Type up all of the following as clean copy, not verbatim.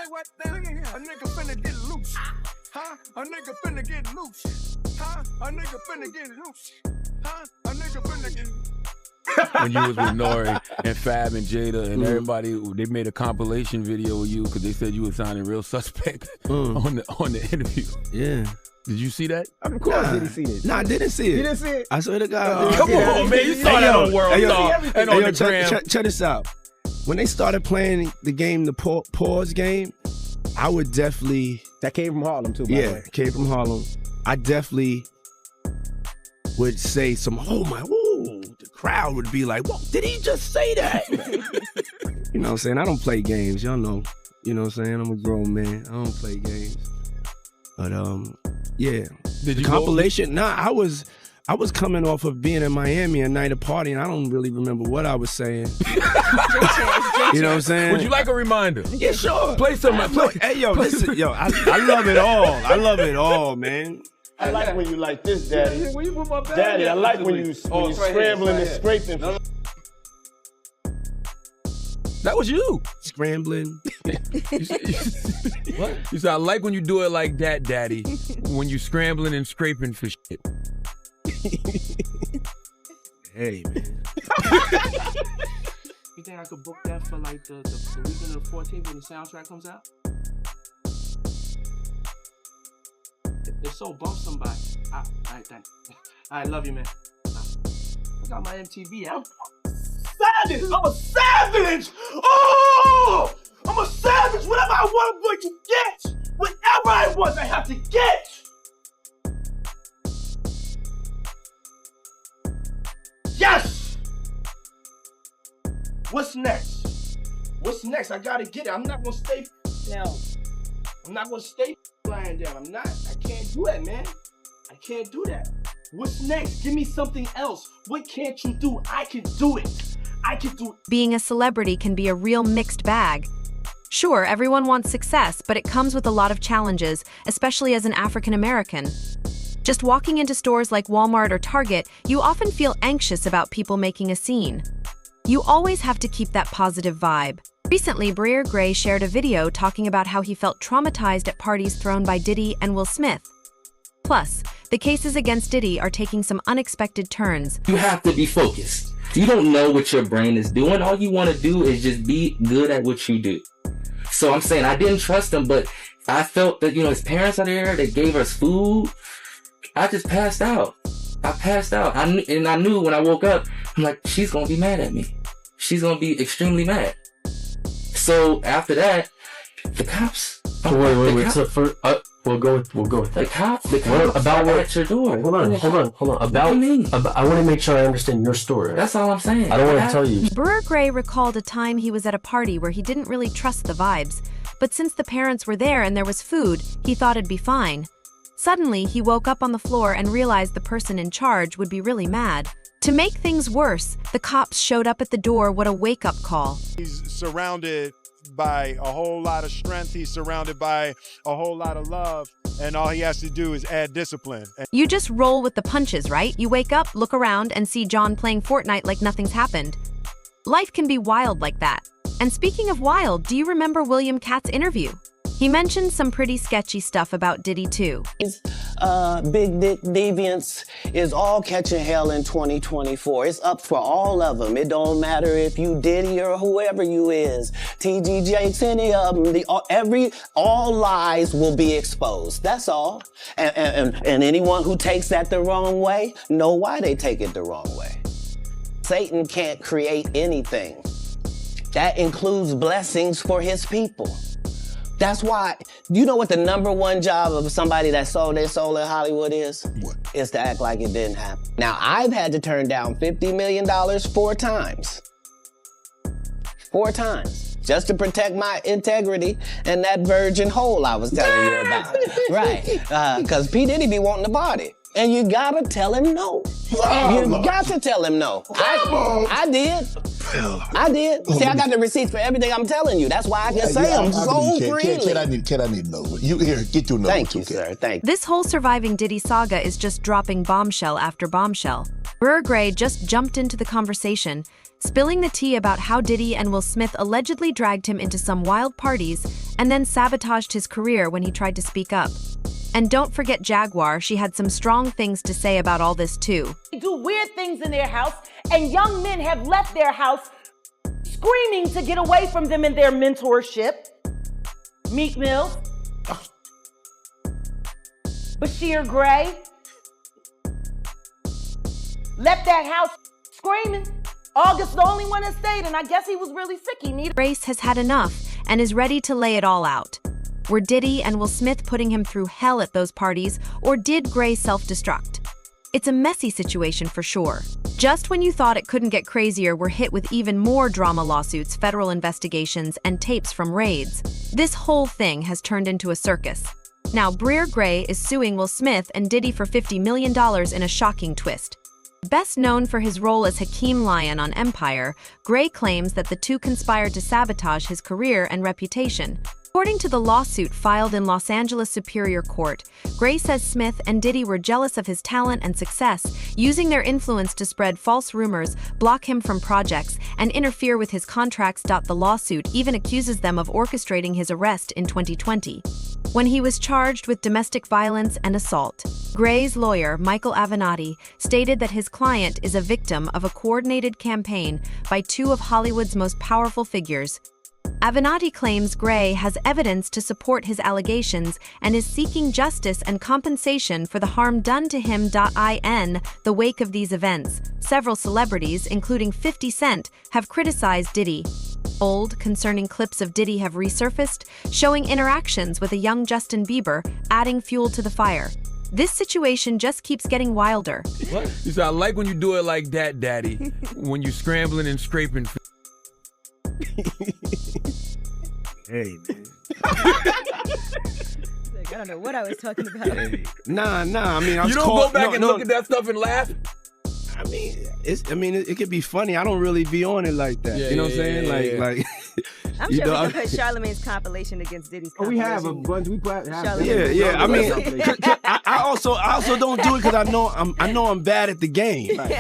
what? Now look at here. A nigga finna get loose. Huh? A nigga finna get loose. Huh? A nigga finna get loose. Huh? A nigga finna get When you was with Nori and Fab and Jada and everybody, they made a compilation video of you because they said you were sounding real suspect on the interview. Yeah. Did you see that? Of course, did he see this? Nah, I didn't see it. You didn't see it? I swear to God. Come on, man. You saw that on World Star and on the gram. Check this out. When they started playing the game, the pause game, I would definitely... That came from Harlem, too, by the way. Yeah, came from Harlem. I definitely would say some, oh my, ooh. The crowd would be like, whoa, did he just say that? You know what I'm saying? I don't play games, y'all know. You know what I'm saying? I'm a grown man. I don't play games. But, yeah. Did you compilation? Nah, I was coming off of being in Miami a night of party, and I don't really remember what I was saying. You know what I'm saying? Would you like a reminder? Yeah, sure. Play some. Hey, yo, listen, yo, I love it all. I love it all, man. I like when you like this, Daddy. Where you put my bag? Daddy, I like when you scrambling and scraping. That was you. Scrambling. What? You said, I like when you do it like that, Daddy. When you scrambling and scraping for shit. Hey, man. You think I could book that for like the weekend of the 14th when the soundtrack comes out? If so, bump somebody. All right, thanks. All right, love you, man. I got my MTV out. Savage! I'm a savage! Oh! I'm a savage! Whatever I want, I'm going to get! Whatever I want, I have to get! Yes! What's next? What's next? I gotta get it. I'm not gonna stay down. I'm not gonna stay lying down. I'm not. I can't do that, man. I can't do that. What's next? Give me something else. What can't you do? I can do it. I can do it. Being a celebrity can be a real mixed bag. Sure, everyone wants success, but it comes with a lot of challenges, especially as an African American. Just walking into stores like Walmart or Target, you often feel anxious about people making a scene. You always have to keep that positive vibe. Recently, Breer Gray shared a video talking about how he felt traumatized at parties thrown by Diddy and Will Smith. Plus, the cases against Diddy are taking some unexpected turns. You have to be focused. You don't know what your brain is doing. All you want to do is just be good at what you do. So I'm saying I didn't trust him, but I felt that, his parents are there. They gave us food. I just passed out. I passed out. I knew when I woke up, I'm like, she's going to be mad at me. She's going to be extremely mad. So after that, the cops. Wait. So we'll go with that. The cops about at your door. Hold on. I want to make sure I understand your story. That's all I'm saying. I don't want to tell you. Breer Gray recalled a time he was at a party where he didn't really trust the vibes, but since the parents were there and there was food, he thought it'd be fine. Suddenly, he woke up on the floor and realized the person in charge would be really mad. To make things worse, the cops showed up at the door. What a wake-up call. He's surrounded by a whole lot of strength. He's surrounded by a whole lot of love. And all he has to do is add discipline. You just roll with the punches, right? You wake up, look around, and see John playing Fortnite like nothing's happened. Life can be wild like that. And speaking of wild, do you remember William Katt's interview? He mentioned some pretty sketchy stuff about Diddy, too. Big Dick Deviance is all catching hell in 2024. It's up for all of them. It don't matter if you Diddy or whoever you is. TGJ, any of them, all lies will be exposed. That's all. And anyone who takes that the wrong way, know why they take it the wrong way. Satan can't create anything. That includes blessings for his people. That's why, you know what the #1 job of somebody that sold their soul in Hollywood is? What? Is to act like it didn't happen. Now, I've had to turn down $50 million 4 times. 4 times. Just to protect my integrity and that virgin hole I was telling you about. Right. Because P. Diddy be wanting to party. And you gotta tell him no. You got to tell him no. I did. I did. See, I got the receipts for everything I'm telling you. That's why I can say them so freely. Kid, I need to know. You here, get your number. Thank you, sir. Thank you. This whole surviving Diddy saga is just dropping bombshell after bombshell. Breer Gray just jumped into the conversation, spilling the tea about how Diddy and Will Smith allegedly dragged him into some wild parties and then sabotaged his career when he tried to speak up. And don't forget Jaguar, she had some strong things to say about all this too. They do weird things in their house, and young men have left their house screaming to get away from them in their mentorship. Meek Mill, Bashir Gray, left that house screaming. August the only one that stayed, and I guess he was really sick. He needed. Grace has had enough and is ready to lay it all out. Were Diddy and Will Smith putting him through hell at those parties, or did Gray self-destruct? It's a messy situation for sure. Just when you thought it couldn't get crazier, we're hit with even more drama lawsuits, federal investigations, and tapes from raids. This whole thing has turned into a circus. Now, Brer Gray is suing Will Smith and Diddy for $50 million in a shocking twist. Best known for his role as Hakeem Lyon on Empire, Gray claims that the two conspired to sabotage his career and reputation. According to the lawsuit filed in Los Angeles Superior Court, Gray says Smith and Diddy were jealous of his talent and success, using their influence to spread false rumors, block him from projects, and interfere with his contracts. The lawsuit even accuses them of orchestrating his arrest in 2020, when he was charged with domestic violence and assault. Gray's lawyer, Michael Avenatti, stated that his client is a victim of a coordinated campaign by two of Hollywood's most powerful figures. Avenatti claims Gray has evidence to support his allegations and is seeking justice and compensation for the harm done to him. In the wake of these events, several celebrities, including 50 Cent, have criticized Diddy. Old, concerning clips of Diddy have resurfaced, showing interactions with a young Justin Bieber, adding fuel to the fire. This situation just keeps getting wilder. What? You say, I like when you do it like that, Daddy. When you're scrambling and scraping. Hey, man. I don't know what I was talking about. Hey. Nah. I mean, you don't go back and look at that stuff and laugh. I mean, it could be funny. I don't really be on it like that. Yeah, you know what I'm saying? Like. I'm sure we can put Charlamagne's compilation against Diddy's compilation. We have a bunch. We put. Yeah. I mean, I also don't do it because I know I'm bad at the game. Right.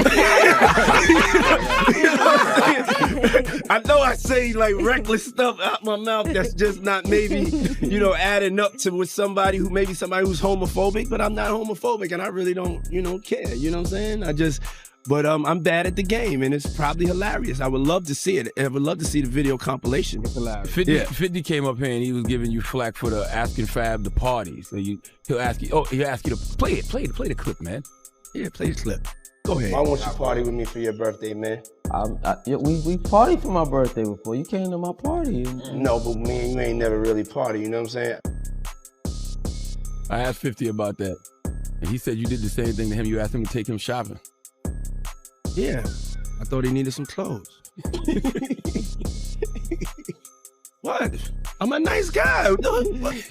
I know I say like reckless stuff out my mouth that's just not maybe adding up to with somebody who's homophobic, but I'm not homophobic and I really don't care. You know what I'm saying? But I'm bad at the game, and it's probably hilarious. I would love to see it. I would love to see the video compilation. It's hilarious. 50 came up here and he was giving you flack for the asking Fab to party. So he'll ask you to play the clip, man. Yeah, play the clip. Go ahead. I want you to party with me for your birthday, man. We partied for my birthday before. You came to my party. No, but me and you ain't never really party. You know what I'm saying? I asked 50 about that, and he said you did the same thing to him. You asked him to take him shopping. Yeah, I thought he needed some clothes. What? I'm a nice guy. Yo, why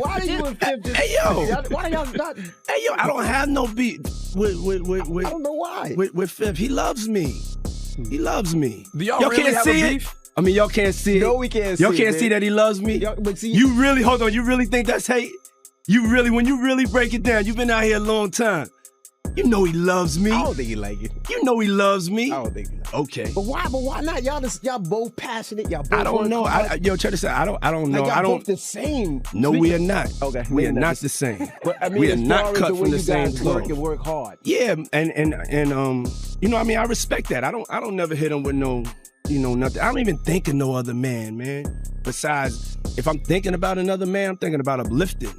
are you and 50? Hey, yo. Why y'all not? Hey, yo, I don't have no beef with I don't know why. With Fifth. He loves me. He loves me. Do y'all really can't have see a it? beef? I mean, y'all can't see it. No, we can't see it. Y'all can't see that he loves me? But see, you really think that's hate? When you really break it down, you've been out here a long time. You know he loves me. I don't think he like it. You know he loves me. I don't think he like it. Okay. But why not? Y'all both passionate. Y'all both I don't know. Yo, check this out. I don't know. Y'all both the same. No, we are not. Okay. We are not the same. But I mean, we are not cut from the same cloth. Work hard. Yeah, and I mean, I respect that. I don't never hit him with no, nothing. I don't even think of no other man. Besides, if I'm thinking about another man, I'm thinking about uplifting.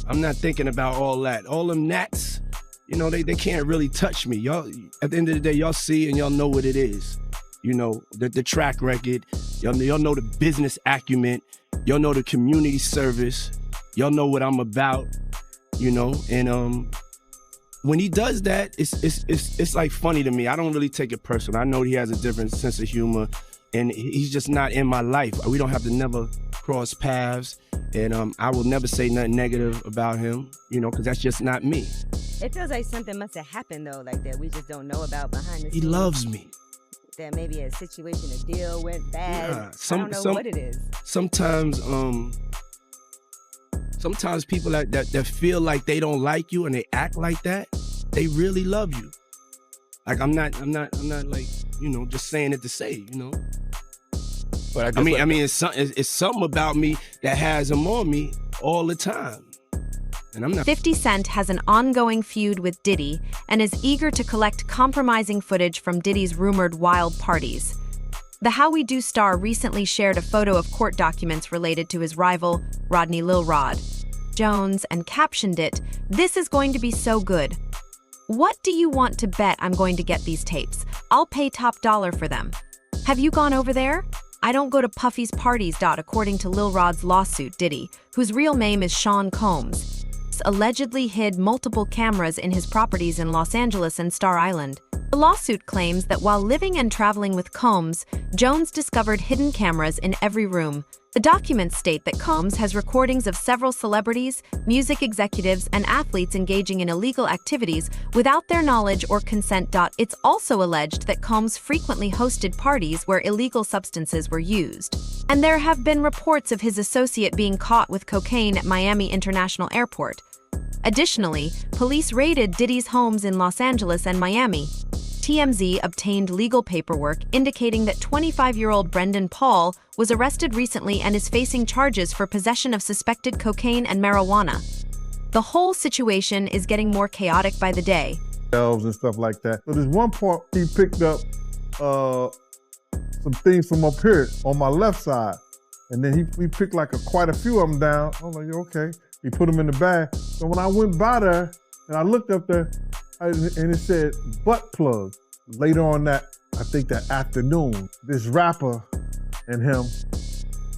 I'm not thinking about all that. All them gnats. They can't really touch me. Y'all, at the end of the day, y'all see and y'all know what it is. The track record. Y'all know the business acumen. Y'all know the community service. Y'all know what I'm about. And when he does that, it's like funny to me. I don't really take it personal. I know he has a different sense of humor, and he's just not in my life. We don't have to never cross paths, and I will never say nothing negative about him, because that's just not me. It feels like something must have happened though, like that we just don't know about behind the scenes. He loves me. That maybe a situation, a deal went bad. Yeah, I don't know what it is. Sometimes people that feel like they don't like you and they act like that, they really love you. Like I'm not like, just saying it to say, But I mean, it's something about me that has him on me all the time. And I'm not. 50 Cent has an ongoing feud with Diddy and is eager to collect compromising footage from Diddy's rumored wild parties. The How We Do star recently shared a photo of court documents related to his rival, Rodney Lil Rod Jones, and captioned it, "This is going to be so good. What do you want to bet I'm going to get these tapes? I'll pay top dollar for them. Have you gone over there? I don't go to Puffy's parties." According to Lil Rod's lawsuit, Diddy, whose real name is Sean Combs, allegedly hid multiple cameras in his properties in Los Angeles and Star Island. The lawsuit claims that while living and traveling with Combs, Jones discovered hidden cameras in every room. The documents state that Combs has recordings of several celebrities, music executives, and athletes engaging in illegal activities without their knowledge or consent. It's also alleged that Combs frequently hosted parties where illegal substances were used. And there have been reports of his associate being caught with cocaine at Miami International Airport. Additionally, police raided Diddy's homes in Los Angeles and Miami. TMZ obtained legal paperwork indicating that 25-year-old Brendan Paul was arrested recently and is facing charges for possession of suspected cocaine and marijuana. The whole situation is getting more chaotic by the day. And stuff like that. So there's one part he picked up some things from up here on my left side, and then he picked like quite a few of them down. I was like, okay. He put them in the bag. So when I went by there and I looked up there, and it said butt plug. Later on that, I think that afternoon, this rapper and him,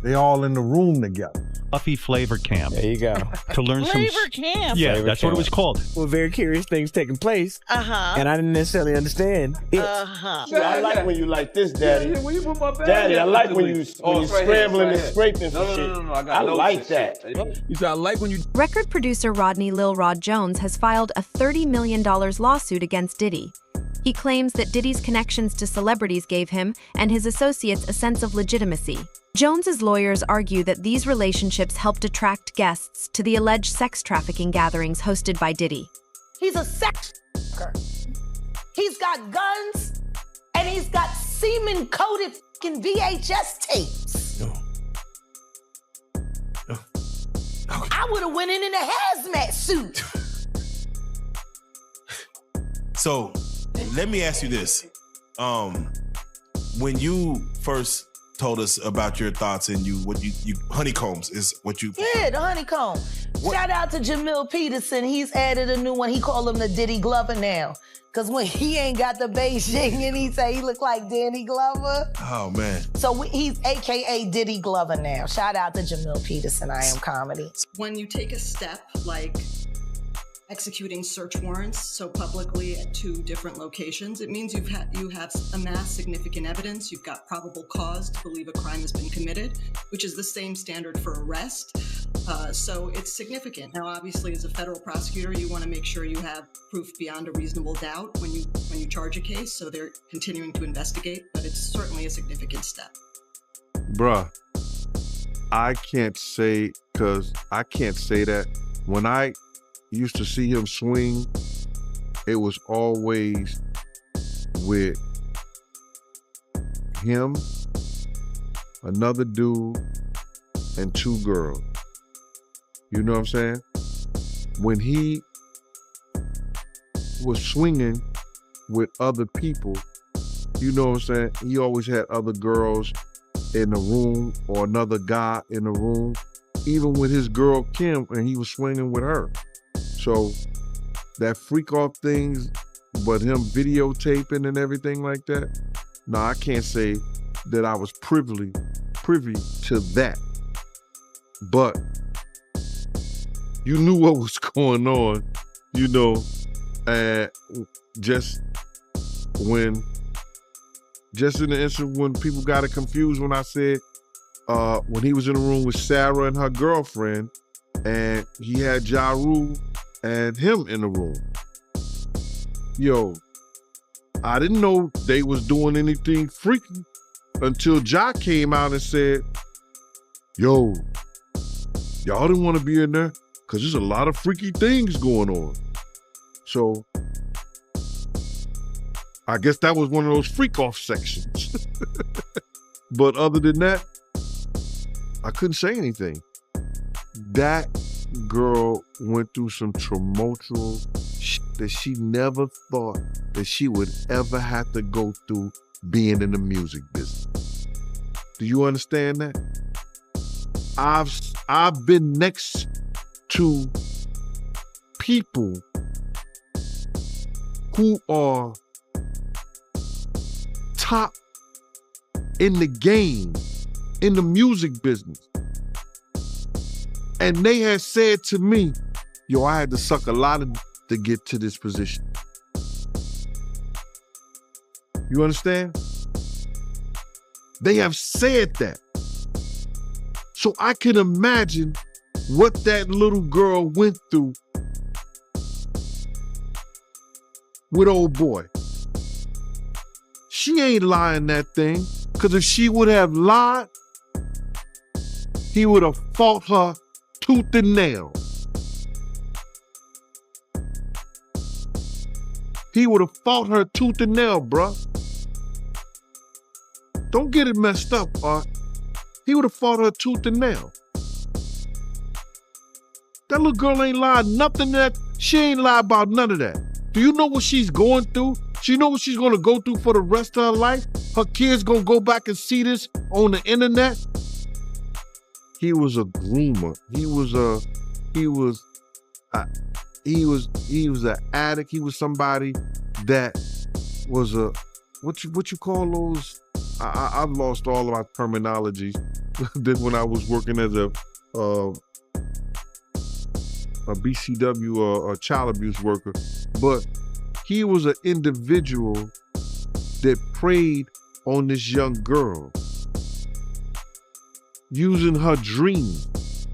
they all in the room together. Puffy Flavor Camp. There you go. To learn Flavor Camp. Yeah, Flavor that's Camp. what it was called. Well, very curious things taking place. And I didn't necessarily understand it. See, I like when you like this, Daddy. Yeah, when you put my bag Daddy, in, I like when you it's right scrambling here, and scraping for shit. No, I like that. You said I like when you. Record producer Rodney Lil Rod Jones has filed a $30 million lawsuit against Diddy. He claims that Diddy's connections to celebrities gave him and his associates a sense of legitimacy. Jones's lawyers argue that these relationships helped attract guests to the alleged sex trafficking gatherings hosted by Diddy. He's a sex worker. He's got guns, and he's got semen-coated fucking VHS tapes. I would have went in a hazmat suit. So, let me ask you this. When you first told us about your thoughts and you honeycombs is what you... Yeah, the honeycomb. Shout out to Jamil Peterson. He's added a new one. He call him the Diddy Glover now. Because when he ain't got the Beijing and he say he look like Danny Glover. Oh, man. So he's AKA Diddy Glover now. Shout out to Jamil Peterson, I Am Comedy. When you take a step like executing search warrants so publicly at 2 different locations, it means you have amassed significant evidence. You've got probable cause to believe a crime has been committed, which is the same standard for arrest. So it's significant. Now, obviously, as a federal prosecutor, you want to make sure you have proof beyond a reasonable doubt when you charge a case. So they're continuing to investigate, but it's certainly a significant step. Bruh, I can't say that. When I used to see him swing, it was always with him, another dude, and 2 girls. You know what I'm saying? When he was swinging with other people, you know what I'm saying? He always had other girls in the room or another guy in the room, even with his girl Kim, and he was swinging with her. So that freak off things, but him videotaping and everything like that, no, I can't say that I was privy to that. But you knew what was going on, you know, and just in the instant when people got it confused when I said, when he was in the room with Sarah and her girlfriend, and he had Ja Rule and him in the room. Yo, I didn't know they was doing anything freaky until Ja came out and said, yo, y'all didn't want to be in there because there's a lot of freaky things going on. So I guess that was one of those freak off sections. But other than that, I couldn't say anything. That girl went through some tumultuous shit that she never thought that she would ever have to go through being in the music business. Do you understand that? I've been next to people who are top in the game, in the music business. And they had said to me, yo, I had to suck a lot of to get to this position. You understand? They have said that. So I can imagine what that little girl went through with old boy. She ain't lying that thing, because if she would have lied, he would have fought her tooth and nail. He would have fought her tooth and nail, bruh. Don't get it messed up, Art. He would have fought her tooth and nail. That little girl ain't lied nothing that. She ain't lied about none of that. Do you know what she's going through? She know what she's gonna go through for the rest of her life? Her kids gonna go back and see this on the internet? He was a groomer. He was an addict. He was somebody that was a, what you call those? I've lost all of my terminologies then when I was working as a BCW or a child abuse worker. But he was an individual that preyed on this young girl, using her dreams,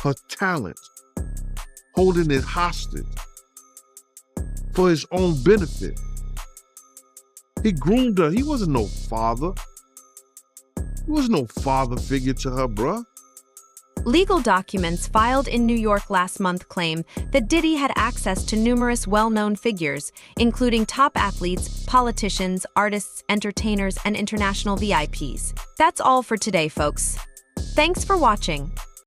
her talents, holding it hostage for his own benefit. He groomed her. He wasn't no father. He was no father figure to her, bruh. Legal documents filed in New York last month claim that Diddy had access to numerous well-known figures, including top athletes, politicians, artists, entertainers, and international VIPs. That's all for today, folks. Thanks for watching.